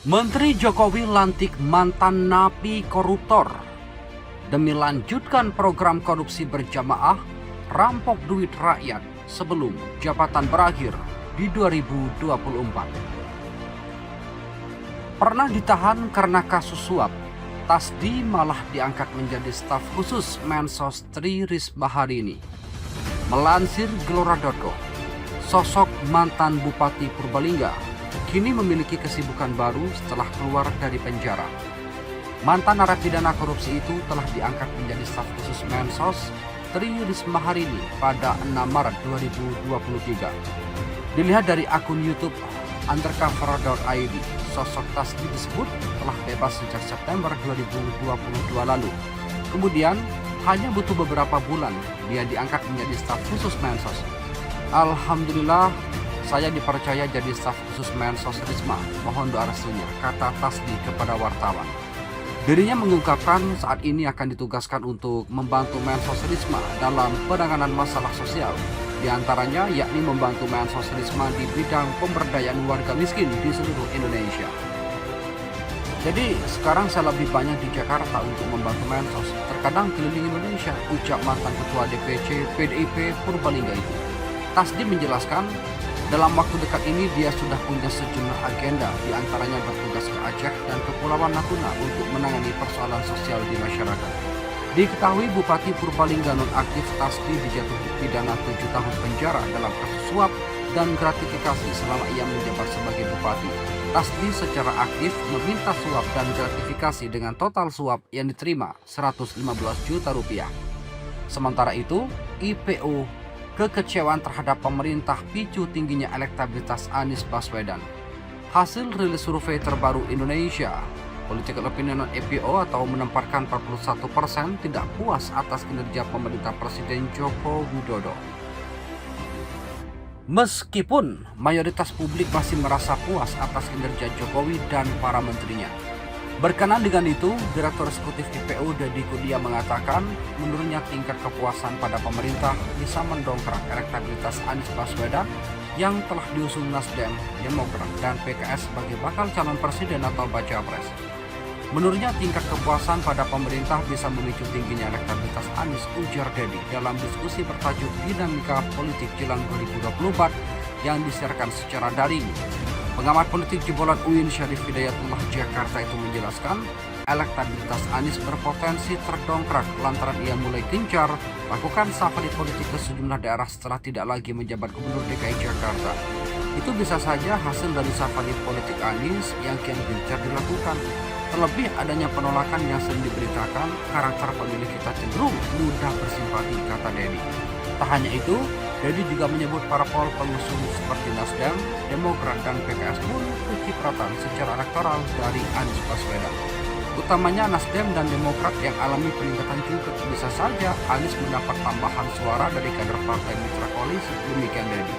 Menteri Jokowi lantik mantan napi koruptor. Demi lanjutkan program korupsi berjamaah, rampok duit rakyat sebelum jabatan berakhir di 2024. Pernah ditahan karena kasus suap, Tasdi malah diangkat menjadi staf khusus Mensos Tri Risma hari ini. Melansir Gelora.co, sosok mantan Bupati Purbalingga kini memiliki kesibukan baru setelah keluar dari penjara. Mantan narapidana korupsi itu telah diangkat menjadi staf khusus Mensos Tri Risma hari ini pada 6 Maret 2023. Dilihat dari akun YouTube undercover.id, sosok Tasdi disebut telah bebas sejak September 2022 lalu. Kemudian hanya butuh beberapa bulan dia diangkat menjadi staf khusus Mensos. Alhamdulillah, saya dipercaya jadi staf khusus Mensos Risma. Mohon doa restunya, kata Tasdi kepada wartawan. Dirinya mengungkapkan saat ini akan ditugaskan untuk membantu Mensos Risma dalam penanganan masalah sosial. Di antaranya yakni membantu Mensos Risma di bidang pemberdayaan warga miskin di seluruh Indonesia. Jadi sekarang saya lebih banyak di Jakarta untuk membantu Mensos, terkadang keliling Indonesia, ucap mantan ketua DPC PDIP Purbalingga itu. Tasdi menjelaskan, dalam waktu dekat ini dia sudah punya sejumlah agenda, di antaranya bertugas ke Aceh dan Kepulauan Natuna untuk menangani persoalan sosial di masyarakat. Diketahui Bupati Purbalingga nonaktif Tasdi dijatuhi pidana 7 tahun penjara dalam kasus suap dan gratifikasi selama ia menjabat sebagai bupati. Tasdi secara aktif meminta suap dan gratifikasi dengan total suap yang diterima 115 juta rupiah. Sementara itu, IPO kekecewaan terhadap pemerintah picu tingginya elektabilitas Anies Baswedan. Hasil rilis survei terbaru Indonesia Political Opinion (EPO) atau menempatkan 41% tidak puas atas kinerja pemerintah Presiden Joko Widodo. Meskipun mayoritas publik masih merasa puas atas kinerja Jokowi dan para menterinya. Berkenan dengan itu, Direktur Eksekutif IPO Deddy Kudia mengatakan menurutnya tingkat kepuasan pada pemerintah bisa mendongkrak elektabilitas Anies Baswedan yang telah diusung Nasdem, Demokrat, dan PKS sebagai bakal calon presiden atau baca pres. Menurutnya tingkat kepuasan pada pemerintah bisa memicu tingginya elektabilitas Anies, ujar Deddy dalam diskusi bertajuk Dinamika Politik Jelang 2024 yang disiarkan secara daring. Pengamat politik jebolan UIN Syarif Hidayatullah Jakarta itu menjelaskan, elektabilitas Anies berpotensi terdongkrak lantaran ia mulai gencar lakukan safari politik ke sejumlah daerah setelah tidak lagi menjabat Gubernur DKI Jakarta. Itu bisa saja hasil dari safari politik Anies yang kian gencar dilakukan. Terlebih adanya penolakan yang sering diberitakan, karakter pemilih kita cenderung mudah bersimpati, kata Deddy. Tak hanya itu, Deddy juga menyebut para pengusung seperti Nasdem, Demokrat, dan PKS pun kecipratan secara elektoral dari Anies Baswedan. Utamanya Nasdem dan Demokrat yang alami peningkatan juga. Bisa saja Anies mendapat tambahan suara dari kader partai mitra koalisi, demikian Deddy.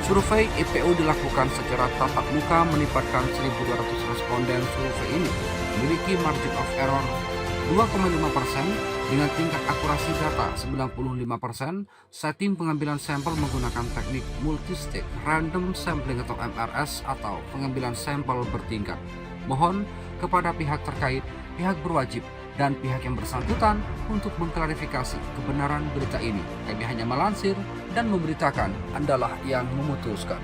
Survei IPO dilakukan secara tatap muka melibatkan 1.200 responden. Survei ini memiliki margin of error 2,5% dengan tingkat akurasi data 95%. Setting pengambilan sampel menggunakan teknik multistage random sampling atau MRS atau pengambilan sampel bertingkat. Mohon kepada pihak terkait, pihak berwajib, dan pihak yang bersangkutan untuk mengklarifikasi kebenaran berita ini. Kami hanya melansir dan memberitakan, Andalah yang memutuskan.